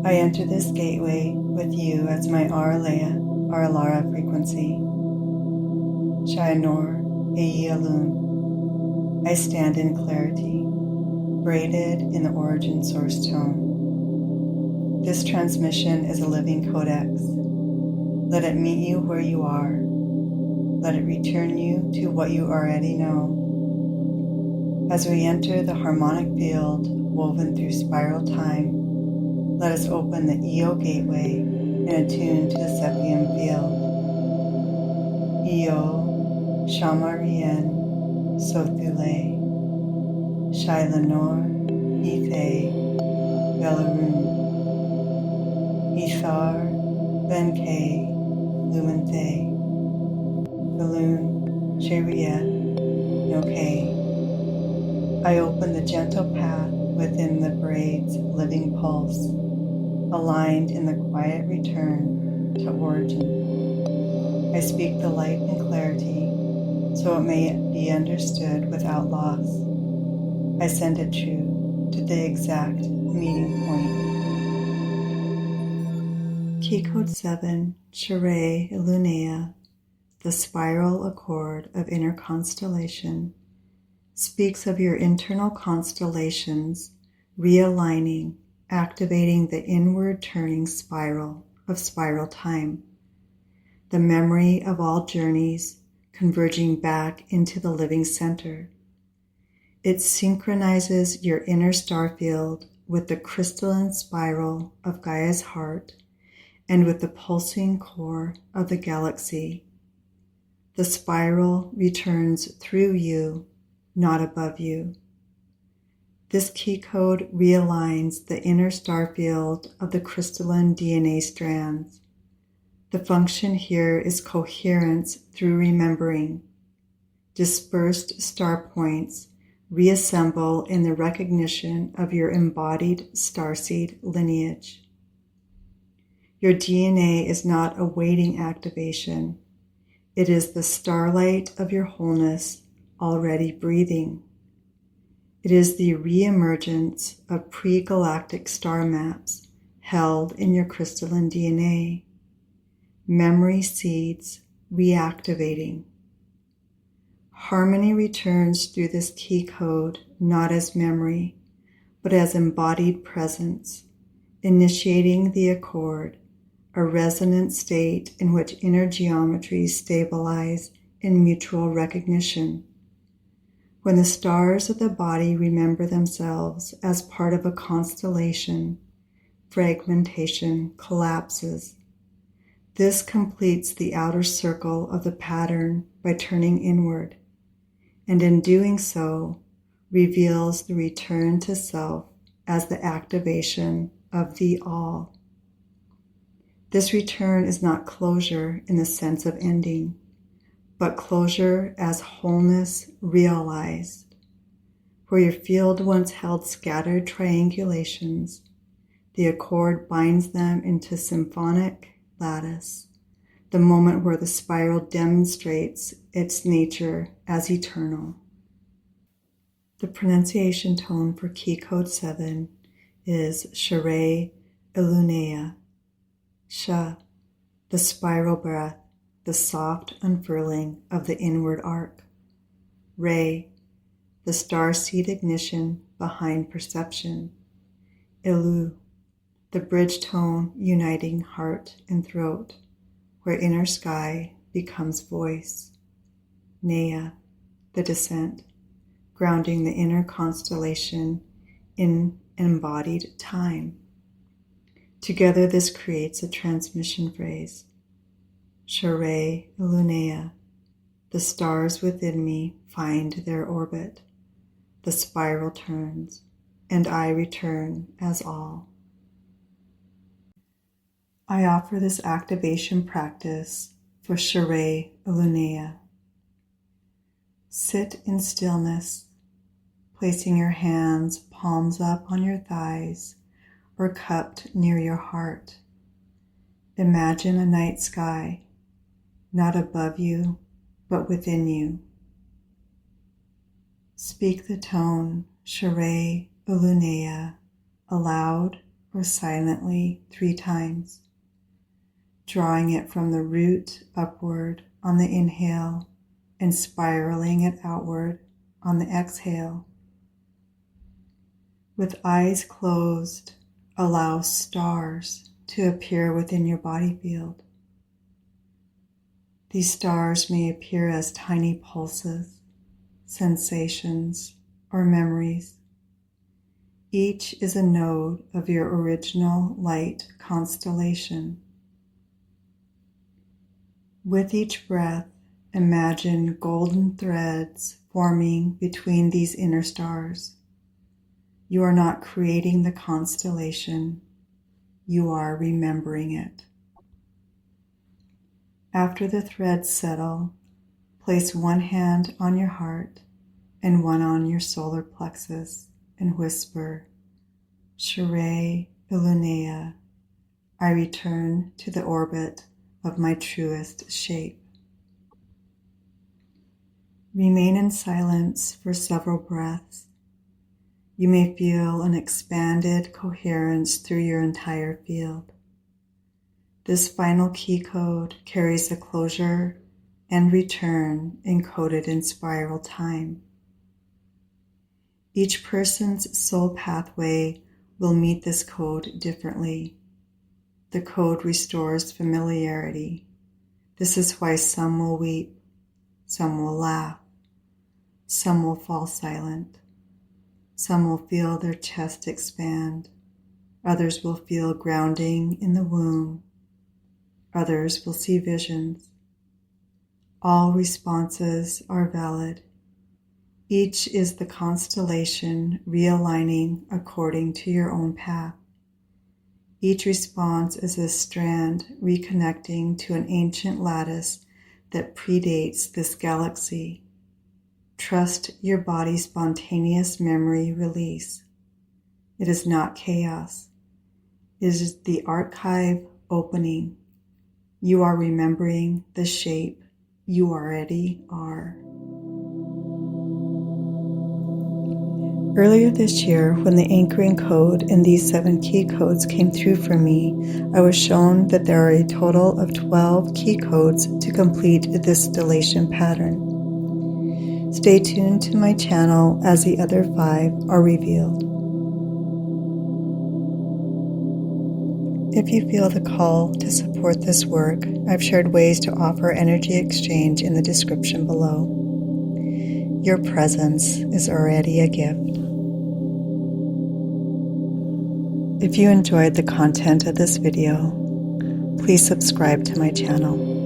I enter this gateway with you as my Aralara frequency. Sha'rei Elunaya. I stand in clarity, braided in the origin source tone. This transmission is a living codex. Let it meet you where you are. Let it return you to what you already know. As we enter the harmonic field woven through spiral time, let us open the Io gateway and attune to the Sephium field. Io Shamarien Sothule Shailanor Ithe Belarun Ithar Benke Luminthe Balloon Sha'rei Elunaya. I open the gentle path within the braid's living pulse, aligned in the quiet return to origin. I speak the light and clarity so it may be understood without loss. I send it true to the exact meeting point. Key Code 7, Sha'rei Elunaya, the spiral accord of inner constellation, speaks of your internal constellations realigning, activating the inward turning spiral of spiral time, the memory of all journeys converging back into the living center. It synchronizes your inner star field with the crystalline spiral of Gaia's heart and with the pulsing core of the galaxy. The spiral returns through you, not above you. This key code realigns the inner star field of the crystalline DNA strands. The function here is coherence through remembering. Dispersed star points reassemble in the recognition of your embodied starseed lineage. Your DNA is not awaiting activation. It is the starlight of your wholeness already breathing. It is the re-emergence of pre-galactic star maps held in your crystalline DNA. Memory seeds reactivating. Harmony returns through this key code not as memory, but as embodied presence, initiating the accord, a resonant state in which inner geometries stabilize in mutual recognition. When the stars of the body remember themselves as part of a constellation, fragmentation collapses. This completes the outer circle of the pattern by turning inward, and in doing so, reveals the return to self as the activation of the all. This return is not closure in the sense of ending, but closure as wholeness realized. Where your field once held scattered triangulations, the accord binds them into symphonic lattice, the moment where the spiral demonstrates its nature as eternal. The pronunciation tone for Key Code 7 is Sha'rei Elunaya. Sha, the spiral breath, the soft unfurling of the inward arc. Rei, the starseed ignition behind perception. Elu, the bridge tone uniting heart and throat, where inner sky becomes voice. Nea, the descent, grounding the inner constellation in embodied time. Together this creates a transmission phrase. Sha'rei Elunaya, the stars within me find their orbit. The spiral turns, and I return as all. I offer this activation practice for Sha'rei Elunaya. Sit in stillness, placing your hands palms up on your thighs or cupped near your heart. Imagine a night sky, not above you, but within you. Speak the tone Sha'rei Elunaya aloud or silently 3 times, drawing it from the root upward on the inhale and spiraling it outward on the exhale. With eyes closed, allow stars to appear within your body field. These stars may appear as tiny pulses, sensations, or memories. Each is a node of your original light constellation. With each breath, imagine golden threads forming between these inner stars. You are not creating the constellation, you are remembering it. After the threads settle, place one hand on your heart and one on your solar plexus and whisper, Sha'rei Elunaya, I return to the orbit of my truest shape. Remain in silence for several breaths. You may feel an expanded coherence through your entire field. This final key code carries a closure and return encoded in spiral time. Each person's soul pathway will meet this code differently. The code restores familiarity. This is why some will weep, some will laugh, some will fall silent, some will feel their chest expand, others will feel grounding in the womb, others will see visions. All responses are valid. Each is the constellation realigning according to your own path. Each response is a strand reconnecting to an ancient lattice that predates this galaxy. Trust your body's spontaneous memory release. It is not chaos. It is the archive opening. You are remembering the shape you already are. Earlier this year, when the anchoring code and these 7 key codes came through for me, I was shown that there are a total of 12 key codes to complete this stellation pattern. Stay tuned to my channel as the other 5 are revealed. If you feel the call to support this work, I've shared ways to offer energy exchange in the description below. Your presence is already a gift. If you enjoyed the content of this video, please subscribe to my channel.